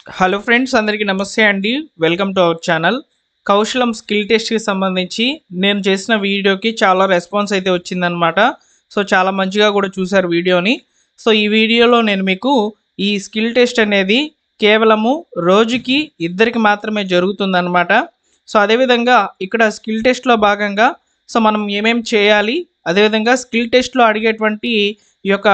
Hello friends, అందరికీ నమస్తే అండి. Welcome to our channel. Kaushalam skill టెస్ట్‌కి సంబంధించి నేను చేసిన వీడియోకి చాలా రెస్పాన్స్ అయితే వచ్చిందనమాట. సో, చాలా మంచిగా కూడా చూసారు వీడియోని. సో, ఈ వీడియోలో నేను మీకు ఈ స్కిల్ టెస్ట్ అనేది కేవలము రోజుకి ఇద్దరికి మాత్రమే జరుగుతుందనమాట. సో, అదేవిధంగా ఇక్కడ స్కిల్ టెస్ట్‌లో భాగంగా మనం ఏమేం చేయాలి, అదేవిధంగా స్కిల్ టెస్ట్‌లో అడిగేటువంటి ఈ యొక్క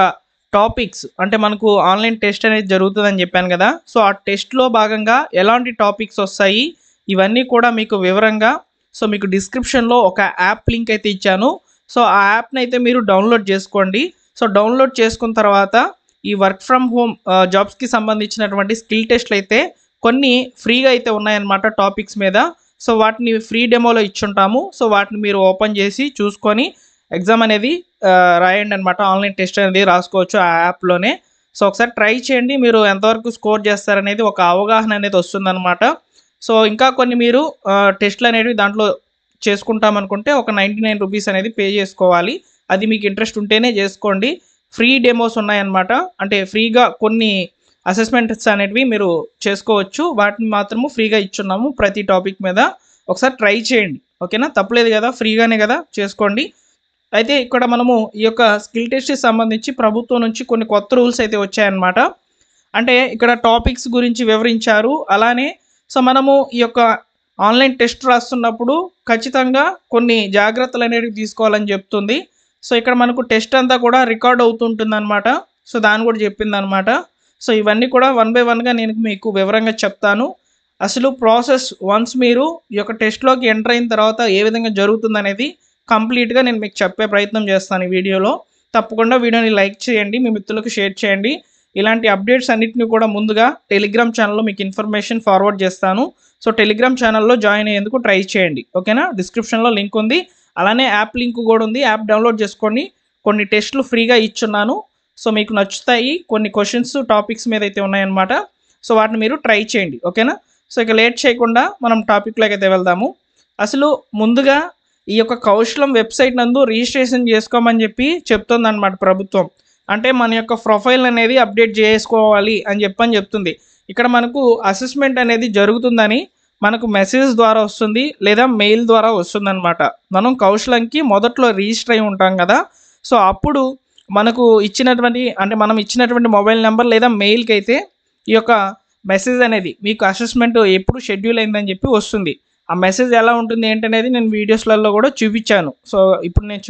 టాపిక్స్ అంటే మనకు ఆన్లైన్ టెస్ట్ అనేది జరుగుతుందని చెప్పాను కదా. సో ఆ టెస్ట్లో భాగంగా ఎలాంటి టాపిక్స్ వస్తాయి ఇవన్నీ కూడా మీకు వివరంగా మీకు డిస్క్రిప్షన్లో ఒక యాప్ లింక్ అయితే ఇచ్చాను. సో ఆ యాప్ని అయితే మీరు డౌన్లోడ్ చేసుకోండి. సో డౌన్లోడ్ చేసుకున్న తర్వాత ఈ వర్క్ ఫ్రమ్ హోమ్ జాబ్స్కి సంబంధించినటువంటి స్కిల్ టెస్ట్లు అయితే కొన్ని ఫ్రీగా అయితే ఉన్నాయన్నమాట టాపిక్స్ మీద. సో వాటిని ఫ్రీ డెమోలో ఇచ్చుంటాము. సో వాటిని మీరు ఓపెన్ చేసి చూసుకొని ఎగ్జామ్ అనేది రాయండి అనమాట. ఆన్లైన్ టెస్ట్ అనేది రాసుకోవచ్చు ఆ యాప్లోనే. సో ఒకసారి ట్రై చేయండి, మీరు ఎంతవరకు స్కోర్ చేస్తారనేది ఒక అవగాహన అనేది వస్తుందన్నమాట. సో ఇంకా కొన్ని మీరు టెస్ట్లు అనేవి దాంట్లో చేసుకుంటామనుకుంటే ఒక 99 రూపీస్ అనేది పే చేసుకోవాలి. అది మీకు ఇంట్రెస్ట్ ఉంటేనే చేసుకోండి. ఫ్రీ డెమోస్ ఉన్నాయన్నమాట. అంటే ఫ్రీగా కొన్ని అసెస్మెంట్స్ అనేవి మీరు చేసుకోవచ్చు. వాటిని మాత్రము ఫ్రీగా ఇచ్చున్నాము ప్రతి టాపిక్ మీద. ఒకసారి ట్రై చేయండి, ఓకేనా? తప్పలేదు కదా, ఫ్రీగానే కదా, చేసుకోండి. అయితే ఇక్కడ మనము ఈ యొక్క స్కిల్ టెస్ట్కి సంబంధించి ప్రభుత్వం నుంచి కొన్ని కొత్త రూల్స్ అయితే వచ్చాయన్నమాట. అంటే ఇక్కడ టాపిక్స్ గురించి వివరించారు. అలానే మనము ఈ యొక్క ఆన్లైన్ టెస్ట్ రాస్తున్నప్పుడు ఖచ్చితంగా కొన్ని జాగ్రత్తలు అనేవి తీసుకోవాలని చెప్తుంది. సో ఇక్కడ మనకు టెస్ట్ అంతా కూడా రికార్డ్ అవుతుంటుంది అనమాట. సో దాన్ని కూడా చెప్పింది అనమాట. సో ఇవన్నీ కూడా వన్ బై వన్గా నేను మీకు వివరంగా చెప్తాను. అసలు ప్రాసెస్ వన్స్ మీరు ఈ యొక్క టెస్ట్లోకి ఎంటర్ అయిన తర్వాత ఏ విధంగా జరుగుతుంది అనేది కంప్లీట్గా నేను మీకు చెప్పే ప్రయత్నం చేస్తాను ఈ వీడియోలో. తప్పకుండా వీడియోని లైక్ చేయండి, మీ మిత్రులకు షేర్ చేయండి. ఇలాంటి అప్డేట్స్ అన్నిటిని కూడా ముందుగా టెలిగ్రామ్ ఛానల్లో మీకు ఇన్ఫర్మేషన్ ఫార్వర్డ్ చేస్తాను. సో టెలిగ్రామ్ ఛానల్లో జాయిన్ అయ్యేందుకు ట్రై చేయండి, ఓకేనా? డిస్క్రిప్షన్లో లింక్ ఉంది, అలానే యాప్ లింక్ కూడా ఉంది. యాప్ డౌన్లోడ్ చేసుకొని కొన్ని టెస్టులు ఫ్రీగా ఇచ్చున్నాను. సో మీకు నచ్చుతాయి. కొన్ని క్వశ్చన్స్ టాపిక్స్ మీద అయితే ఉన్నాయన్నమాట. సో వాటిని మీరు ట్రై చేయండి, ఓకేనా? సో ఇక లేట్ చేయకుండా మనం టాపిక్లోకి అయితే వెళ్దాము. అసలు ముందుగా ఈ యొక్క కౌశలం వెబ్సైట్ నందు రిజిస్ట్రేషన్ చేసుకోమని చెప్పి చెప్తుందన్నమాట ప్రభుత్వం. అంటే మన యొక్క ప్రొఫైల్ అనేది అప్డేట్ చేసుకోవాలి అని చెప్తుంది. ఇక్కడ మనకు అసెస్మెంట్ అనేది జరుగుతుందని మనకు మెసేజ్ ద్వారా వస్తుంది, లేదా మెయిల్ ద్వారా వస్తుందన్నమాట. మనం కౌశలంకి మొదట్లో రిజిస్టర్ అయి ఉంటాం కదా. సో అప్పుడు మనకు మనం ఇచ్చినటువంటి మొబైల్ నెంబర్ లేదా మెయిల్కి అయితే ఈ యొక్క మెసేజ్ అనేది మీకు అసెస్మెంట్ ఎప్పుడు షెడ్యూల్ అయిందని చెప్పి వస్తుంది. ఆ మెసేజ్ ఎలా ఉంటుంది ఏంటనేది నేను వీడియోస్లలో కూడా చూపించాను. సో ఇప్పుడు నేను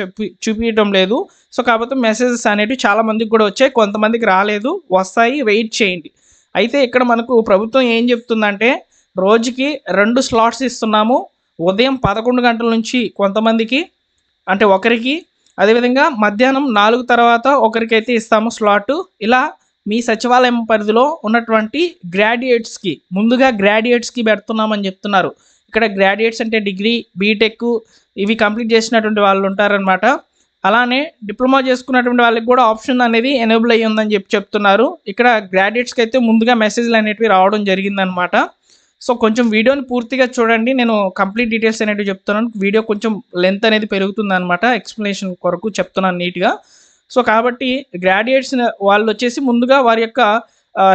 చూపించడం లేదు. సో కాకపోతే మెసేజెస్ అనేవి చాలా మందికి కూడా వచ్చాయి, కొంతమందికి రాలేదు. వస్తాయి, వెయిట్ చేయండి. అయితే ఇక్కడ మనకు ప్రభుత్వం ఏం చెప్తుందంటే రోజుకి 2 స్లాట్స్ ఇస్తున్నాము. ఉదయం 11 గంటల నుంచి కొంతమందికి, అంటే ఒకరికి, అదేవిధంగా మధ్యాహ్నం 4 తర్వాత ఒకరికైతే ఇస్తాము స్లాటు. ఇలా మీ సచివాలయం పరిధిలో ఉన్నటువంటి గ్రాడ్యుయేట్స్కి ముందుగా గ్రాడ్యుయేట్స్కి పెడుతున్నామని చెప్తున్నారు. ఇక్కడ గ్రాడ్యుయేట్స్ అంటే డిగ్రీ, బీటెక్ ఇవి కంప్లీట్ చేసినటువంటి వాళ్ళు ఉంటారనమాట. అలానే డిప్లొమా చేసుకున్నటువంటి వాళ్ళకి కూడా ఆప్షన్ అనేది ఎనేబుల్ అయ్యి ఉందని చెప్తున్నారు. ఇక్కడ గ్రాడ్యుయేట్స్కి అయితే ముందుగా మెసేజ్లు అనేటివి రావడం జరిగిందనమాట. సో కొంచెం వీడియోని పూర్తిగా చూడండి, నేను కంప్లీట్ డీటెయిల్స్ అనేవి చెప్తున్నాను. వీడియో కొంచెం లెంత్ అనేది పెరుగుతుంది అనమాట, ఎక్స్ప్లెనేషన్ కొరకు చెప్తున్నాను నీట్గా. సో కాబట్టి గ్రాడ్యుయేట్స్ వాళ్ళు వచ్చేసి ముందుగా వారి యొక్క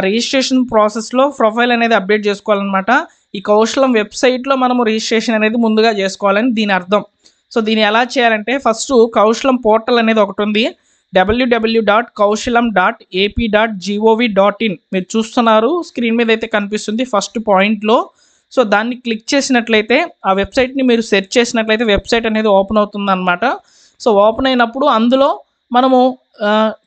రిజిస్ట్రేషన్ ప్రాసెస్లో ప్రొఫైల్ అనేది అప్డేట్ చేసుకోవాలన్నమాట. ఈ కౌశలం వెబ్సైట్లో మనము రిజిస్ట్రేషన్ అనేది ముందుగా చేసుకోవాలని దీని అర్థం. సో దీన్ని ఎలా చేయాలంటే ఫస్ట్ కౌశలం పోర్టల్ అనేది ఒకటి ఉంది, www.kaushalam.ap.gov.in. మీరు చూస్తున్నారు, స్క్రీన్ మీద అయితే కనిపిస్తుంది ఫస్ట్ పాయింట్లో. సో దాన్ని క్లిక్ చేసినట్లయితే ఆ వెబ్సైట్ని మీరు సెర్చ్ చేసినట్లయితే వెబ్సైట్ అనేది ఓపెన్ అవుతుంది అనమాట. సో ఓపెన్ అయినప్పుడు అందులో మనము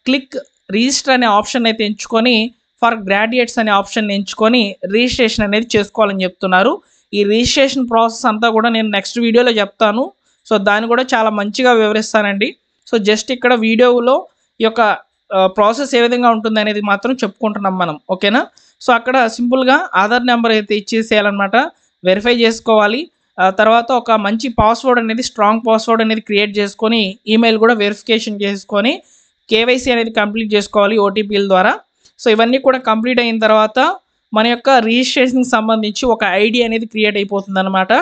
క్లిక్ రిజిస్టర్ అనే ఆప్షన్ అయితే ఎంచుకొని ఫర్ గ్రాడ్యుయేట్స్ అనే ఆప్షన్ ఎంచుకొని రిజిస్ట్రేషన్ అనేది చేసుకోవాలని చెప్తున్నారు. ఈ రిజిస్ట్రేషన్ ప్రాసెస్ అంతా కూడా నేను నెక్స్ట్ వీడియోలో చెప్తాను. సో దాన్ని కూడా చాలా మంచిగా వివరిస్తానండి. సో జస్ట్ ఇక్కడ వీడియోలో ఈ యొక్క ప్రాసెస్ ఏ విధంగా ఉంటుంది అనేది మాత్రం చెప్పుకుంటున్నాం మనం, ఓకేనా? సో అక్కడ సింపుల్గా ఆధార్ నెంబర్ అయితే ఇచ్చేసేయాలన్నమాట, వెరిఫై చేసుకోవాలి. తర్వాత ఒక మంచి పాస్వర్డ్ అనేది, స్ట్రాంగ్ పాస్వర్డ్ అనేది క్రియేట్ చేసుకొని ఈమెయిల్ కూడా వెరిఫికేషన్ చేసుకొని కేవైసీ అనేది కంప్లీట్ చేసుకోవాలి ఓటీపీల ద్వారా. సో ఇవన్నీ కూడా కంప్లీట్ అయిన తర్వాత మన యొక్క రిజిస్ట్రేషన్కి సంబంధించి ఒక ఐడి అనేది క్రియేట్ అయిపోతుంది అనమాట.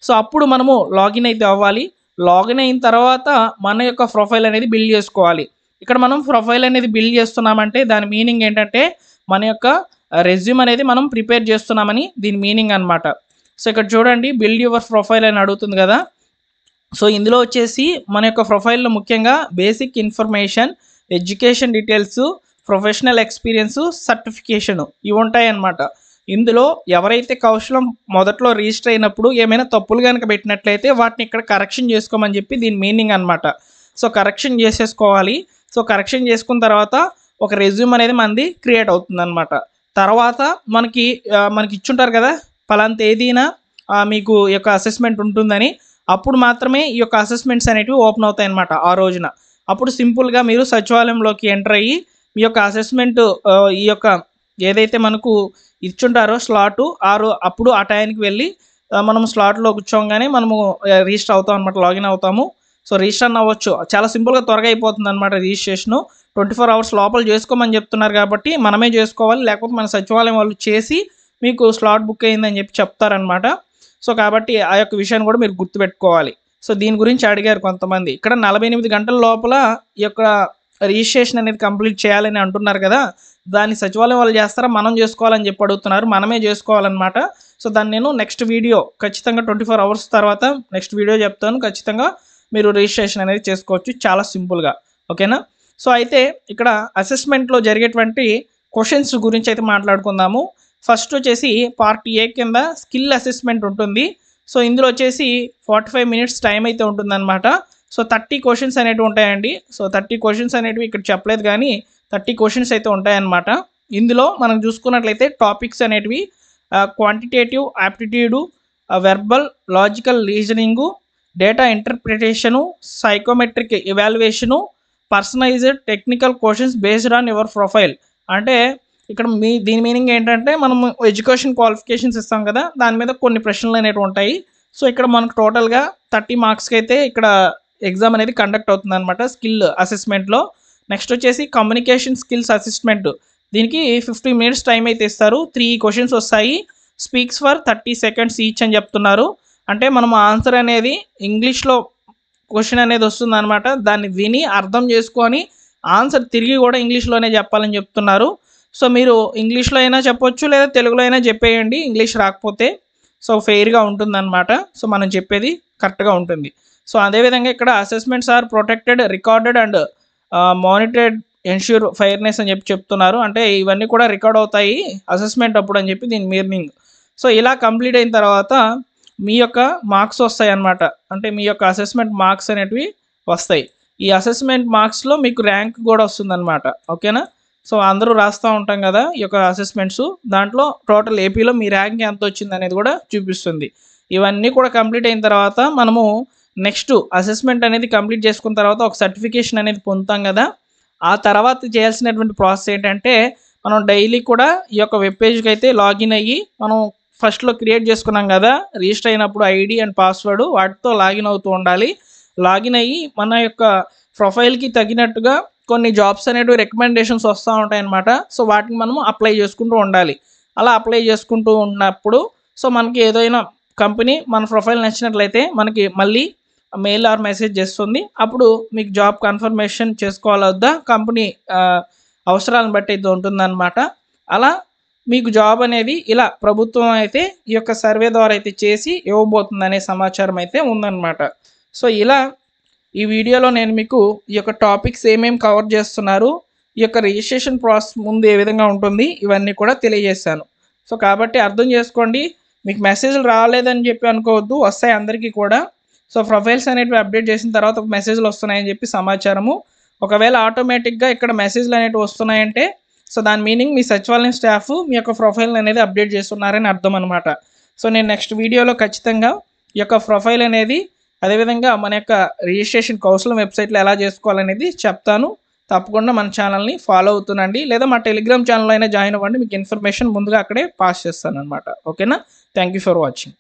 సో అప్పుడు మనము లాగిన్ అయితే అవ్వాలి. లాగిన్ అయిన తర్వాత మన యొక్క ప్రొఫైల్ అనేది బిల్డ్ చేసుకోవాలి. ఇక్కడ మనం ప్రొఫైల్ అనేది బిల్డ్ చేస్తున్నామంటే దాని మీనింగ్ ఏంటంటే మన యొక్క రెజ్యూమ్ అనేది మనం ప్రిపేర్ చేస్తున్నామని దీని మీనింగ్ అనమాట. సో ఇక్కడ చూడండి బిల్డ్ యువర్ ప్రొఫైల్ అని అడుగుతుంది కదా. సో ఇందులో వచ్చేసి మన యొక్క ప్రొఫైల్లో ముఖ్యంగా basic information, education details, professional experience, certification ఇవి ఉంటాయన్నమాట. ఇందులో ఎవరైతే కౌశలం మొదట్లో రిజిస్టర్ అయినప్పుడు ఏమైనా తప్పులు కనుక పెట్టినట్లయితే వాటిని ఇక్కడ కరెక్షన్ చేసుకోమని చెప్పి దీని మీనింగ్ అనమాట. సో కరెక్షన్ చేసేసుకోవాలి. సో కరెక్షన్ చేసుకున్న తర్వాత ఒక రెజ్యూమ్ అనేది మనది క్రియేట్ అవుతుంది అనమాట. తర్వాత మనకి ఇచ్చుంటారు కదా పలానా తేదీన మీకు ఈ యొక్క అసెస్మెంట్ ఉంటుందని, అప్పుడు మాత్రమే ఈ యొక్క అసెస్మెంట్స్ అనేటివి ఓపెన్ అవుతాయి అన్నమాట ఆ రోజున. అప్పుడు సింపుల్గా మీరు సచివాలయంలోకి ఎంటర్ అయ్యి మీ యొక్క అసెస్మెంట్ ఈ యొక్క ఏదైతే మనకు ఇచ్చుంటారో స్లాటు అప్పుడు ఆ టైంకి వెళ్ళి మనం స్లాట్లో కూర్చోగానే మనము రిజిస్టర్ అవుతాం అనమాట, లాగిన్ అవుతాము. సో రిజిస్టర్ అవ్వచ్చు, చాలా సింపుల్గా త్వరగా అయిపోతుంది అనమాట రిజిస్ట్రేషను. 24 hours లోపల చేసుకోమని చెప్తున్నారు కాబట్టి మనమే చేసుకోవాలి, లేకపోతే మన సచివాలయం వాళ్ళు చేసి మీకు స్లాట్ బుక్ అయిందని చెప్పి చెప్తారనమాట. సో కాబట్టి ఆ యొక్క విషయాన్ని కూడా మీరు గుర్తుపెట్టుకోవాలి. సో దీని గురించి అడిగారు కొంతమంది. ఇక్కడ 48 గంటల లోపల ఈ యొక్క రిజిస్ట్రేషన్ అనేది కంప్లీట్ చేయాలని అంటున్నారు కదా, దాన్ని సచివాలయం వాళ్ళు చేస్తారా మనం చేసుకోవాలని చెప్పి అడుగుతున్నారు. మనమే చేసుకోవాలన్నమాట. సో దాన్ని నేను నెక్స్ట్ వీడియో ఖచ్చితంగా 24 hours తర్వాత నెక్స్ట్ వీడియో చెప్తాను. ఖచ్చితంగా మీరు రిజిస్ట్రేషన్ అనేది చేసుకోవచ్చు చాలా సింపుల్గా. ఓకేనా. సో అయితే ఇక్కడ అసెస్మెంట్లో జరిగేటువంటి క్వశ్చన్స్ గురించి అయితే మాట్లాడుకుందాము. ఫస్ట్ వచ్చేసి పార్ట్ ఏ కింద స్కిల్ అసెస్మెంట్ ఉంటుంది. సో ఇందులో వచ్చేసి 45 minutes టైం అయితే ఉంటుందన్నమాట. సో 30 questions అనేటివి ఉంటాయండి. సో 30 questions అనేటివి ఇక్కడ చెప్పలేదు కానీ 30 questions అయితే ఉంటాయన్నమాట. ఇందులో మనం చూసుకున్నట్లయితే టాపిక్స్ అనేటివి quantitative aptitude, verbal logical reasoning, data interpretation, psychometric evaluation, personalized technical questions based on your profile. అంటే ఇక్కడ దీని మీనింగ్ ఏంటంటే మనం ఎడ్యుకేషన్ క్వాలిఫికేషన్స్ ఇస్తాం కదా, దాని మీద కొన్ని ప్రశ్నలు అనేవి ఉంటాయి. సో ఇక్కడ మనకు టోటల్గా 30 marksకి అయితే ఇక్కడ ఎగ్జామ్ అనేది కండక్ట్ అవుతుంది అనమాట స్కిల్ అసెస్మెంట్లో. నెక్స్ట్ వచ్చేసి కమ్యూనికేషన్ స్కిల్స్ అసెస్మెంట్. దీనికి 15 minutes టైం అయితే ఇస్తారు. 3 questions వస్తాయి. స్పీక్స్ ఫర్ 30 seconds ఈచ్ అని చెప్తున్నారు. అంటే మనం ఆన్సర్ అనేది ఇంగ్లీష్లో క్వశ్చన్ అనేది వస్తుంది అనమాట. దాన్ని విని అర్థం చేసుకొని ఆన్సర్ తిరిగి కూడా ఇంగ్లీష్లోనే చెప్పాలని చెప్తున్నారు. సో మీరు ఇంగ్లీష్లో అయినా చెప్పొచ్చు, లేదా తెలుగులో అయినా చెప్పేయండి ఇంగ్లీష్ రాకపోతే. సో ఫెయిర్గా ఉంటుందన్నమాట. సో మనం చెప్పేది కరెక్ట్గా ఉంటుంది. సో అదేవిధంగా ఇక్కడ assessments are protected, recorded and monitored ensure fairness అని చెప్పి చెప్తున్నారు. అంటే ఇవన్నీ కూడా రికార్డ్ అవుతాయి అసెస్మెంట్ అప్పుడు అని చెప్పి దీని మీనింగ్. సో ఇలా కంప్లీట్ అయిన తర్వాత మీ యొక్క మార్క్స్ వస్తాయి అన్నమాట. అంటే మీ యొక్క అసెస్మెంట్ మార్క్స్ అనేటివి వస్తాయి. ఈ అసెస్మెంట్ మార్క్స్లో మీకు ర్యాంక్ కూడా వస్తుందన్నమాట. ఓకేనా. సో అందరూ రాస్తూ ఉంటాం కదా ఈ యొక్క అసెస్మెంట్స్, దాంట్లో టోటల్ ఏపీలో మీ ర్యాంక్ ఎంత వచ్చింది అనేది కూడా చూపిస్తుంది. ఇవన్నీ కూడా కంప్లీట్ అయిన తర్వాత మనము నెక్స్ట్ అసెస్మెంట్ అనేది కంప్లీట్ చేసుకున్న తర్వాత ఒక సర్టిఫికేషన్ అనేది పొందుతాం కదా. ఆ తర్వాత చేయాల్సినటువంటి ప్రాసెస్ ఏంటంటే మనం డైలీ కూడా ఈ యొక్క వెబ్ పేజ్కి అయితే లాగిన్ అయ్యి మనం ఫస్ట్లో క్రియేట్ చేసుకున్నాం కదా రిజిస్టర్ అయినప్పుడు ఐడి అండ్ పాస్వర్డ్, వాటితో లాగిన్ అవుతూ ఉండాలి. లాగిన్ అయ్యి మన యొక్క ప్రొఫైల్కి తగినట్టుగా కొన్ని జాబ్స్ అనేటివి రికమెండేషన్స్ వస్తూ ఉంటాయి అన్నమాట. సో వాటిని మనము అప్లై చేసుకుంటూ ఉండాలి. అలా అప్లై చేసుకుంటూ ఉన్నప్పుడు సో మనకి ఏదైనా కంపెనీ మన ప్రొఫైల్ నచ్చినట్లయితే మనకి మళ్ళీ మెయిల్ ఆర్ మెసేజ్ చేస్తుంది. అప్పుడు మీకు జాబ్ కన్ఫర్మేషన్ చేసుకోవాలి వద్దా కంపెనీ అవసరాలను బట్టి అయితే ఉంటుందన్నమాట. అలా మీకు జాబ్ అనేది ఇలా ప్రభుత్వం అయితే ఈ యొక్క సర్వే ద్వారా అయితే చేసి ఇవ్వబోతుంది అనే సమాచారం అయితే ఉందన్నమాట. సో ఇలా ఈ వీడియోలో నేను మీకు ఈ యొక్క టాపిక్స్ ఏమేమి కవర్ చేస్తున్నారు, ఈ యొక్క రిజిస్ట్రేషన్ ప్రాసెస్ ముందు ఏ విధంగా ఉంటుంది, ఇవన్నీ కూడా తెలియజేశాను. సో కాబట్టి అర్థం చేసుకోండి. మీకు మెసేజ్లు రాలేదని చెప్పి అనుకోవద్దు, వస్తాయి అందరికీ కూడా. సో ప్రొఫైల్స్ అనేటివి అప్డేట్ చేసిన తర్వాత ఒక మెసేజ్లు వస్తున్నాయని చెప్పి సమాచారము. ఒకవేళ ఆటోమేటిక్గా ఇక్కడ మెసేజ్లు అనేటివి వస్తున్నాయంటే సో దాని మీనింగ్ మీ సచివాలయం స్టాఫ్ మీ యొక్క ప్రొఫైల్ అనేది అప్డేట్ చేస్తున్నారని అర్థం అనమాట. సో నేను నెక్స్ట్ వీడియోలో ఖచ్చితంగా ఈ యొక్క ప్రొఫైల్ అనేది అదేవిధంగా మన యొక్క రిజిస్ట్రేషన్ కౌశలం వెబ్సైట్లో ఎలా చేసుకోవాలనేది చెప్తాను. తప్పకుండా మన ఛానల్ని ఫాలో అవుతుండండి, లేదా మా టెలిగ్రామ్ ఛానల్లో అయినా జాయిన్ అవ్వండి. మీకు ఇన్ఫర్మేషన్ ముందుగా అక్కడే పాస్ చేస్తాను అనమాట. ఓకేనా. Thank you for watching.